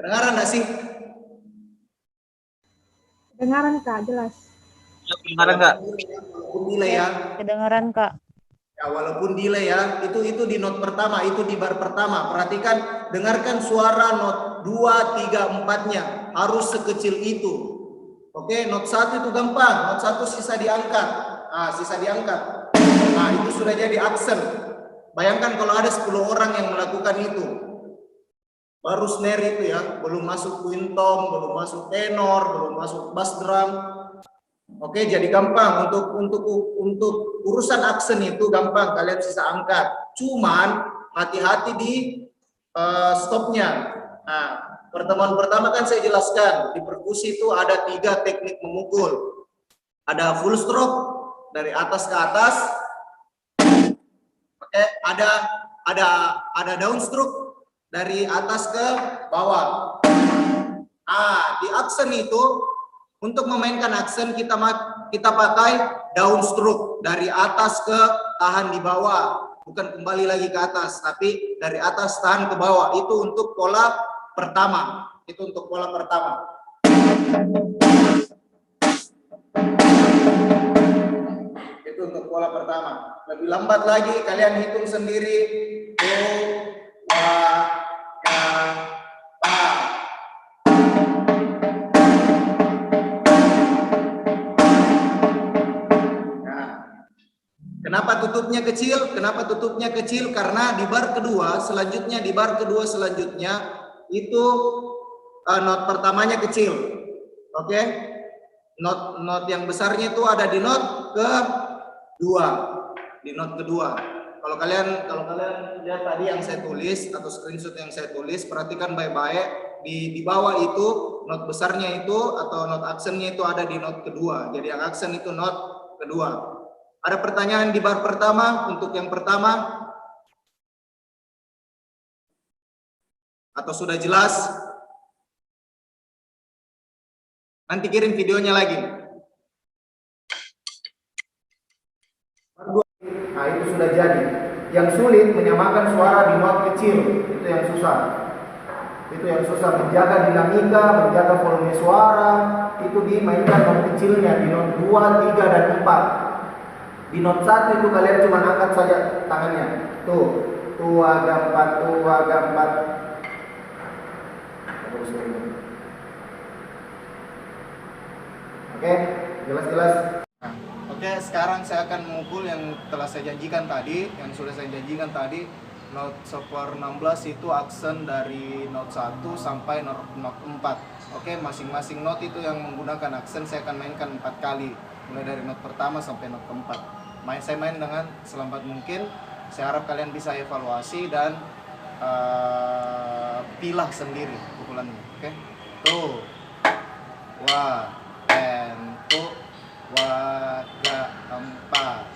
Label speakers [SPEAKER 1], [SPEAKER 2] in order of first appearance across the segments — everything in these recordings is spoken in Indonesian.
[SPEAKER 1] Kedengaran nggak sih?
[SPEAKER 2] Kedengaran Kak, jelas.
[SPEAKER 3] Kedengaran nggak?
[SPEAKER 1] Walaupun delay ya.
[SPEAKER 4] Kedengaran Kak.
[SPEAKER 1] Ya, walaupun delay ya, itu di not pertama, itu di bar pertama. Perhatikan, dengarkan suara not 2, 3, 4-nya. Harus sekecil itu. Oke, not 1 itu gampang. Not 1 sisa diangkat. Nah, sisa diangkat. Nah, itu sudah jadi aksen. Bayangkan kalau ada 10 orang yang melakukan itu. Baru snare itu ya, belum masuk quintom, belum masuk tenor, belum masuk bass drum. Oke, jadi gampang untuk urusan aksen itu gampang, kalian bisa angkat. Cuman hati-hati di stopnya. Nah, pertemuan pertama kan saya jelaskan di perkusi itu ada 3 teknik memukul. Ada full stroke dari atas ke atas. Oke, ada downstroke dari atas ke bawah. Di aksen itu untuk memainkan aksen kita pakai downstroke dari atas ke tahan di bawah, bukan kembali lagi ke atas, tapi dari atas tahan ke bawah. Itu untuk pola pertama. Itu untuk pola pertama. Itu untuk pola pertama. Lebih lambat lagi kalian hitung sendiri. 2, 3, 4. Kenapa tutupnya kecil? Kenapa tutupnya kecil? Karena di bar kedua selanjutnya itu not pertamanya kecil. Oke? Not yang besarnya itu ada di not kedua. Di not kedua. Kalau kalian lihat tadi yang saya tulis atau screenshot yang saya tulis, perhatikan baik-baik di bawah itu not besarnya itu atau not aksennya itu ada di not kedua. Jadi yang aksen itu not kedua. Ada pertanyaan di bar pertama untuk yang pertama? Atau sudah jelas? Nanti kirim videonya lagi. Nah, itu sudah jadi. Yang sulit menyamakan suara di not kecil, itu yang susah. Itu yang susah, menjaga dinamika, menjaga volume suara, itu dimainkan not kecilnya di not 2, 3, dan 4. Di not 1 itu kalian cuma angkat saja tangannya. Tuh, 2, 4, 2, 4. Oke, jelas-jelas. Oke, sekarang saya akan memukul yang telah saya janjikan tadi, yang sudah saya janjikan tadi. Not sopor 16 itu aksen dari not 1 sampai not 4. Oke, masing-masing not itu yang menggunakan aksen saya akan mainkan 4 kali. Mulai dari not pertama sampai not keempat. Saya main dengan selambat mungkin. Saya harap kalian bisa evaluasi dan pilah sendiri pukulannya. Oke, tuh, 1, 2, 3, 4.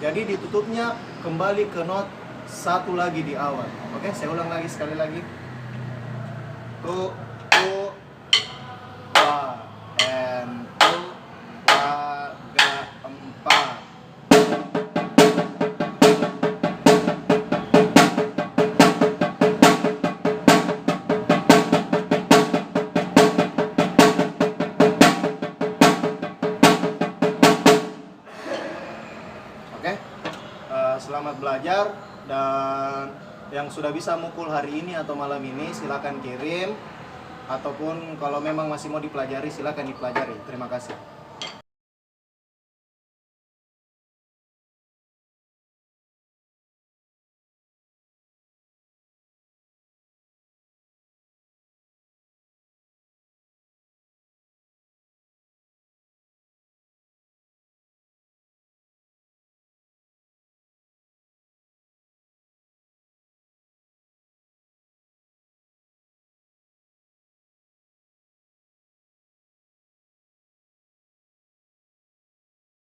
[SPEAKER 1] Jadi ditutupnya kembali ke not 1 lagi di awal. Oke, saya ulang lagi sekali lagi. 2, 2, 1, 2, 3, 4. Selamat belajar, dan yang sudah bisa mukul hari ini atau malam ini silakan kirim, ataupun kalau memang masih mau dipelajari silakan dipelajari. Terima kasih.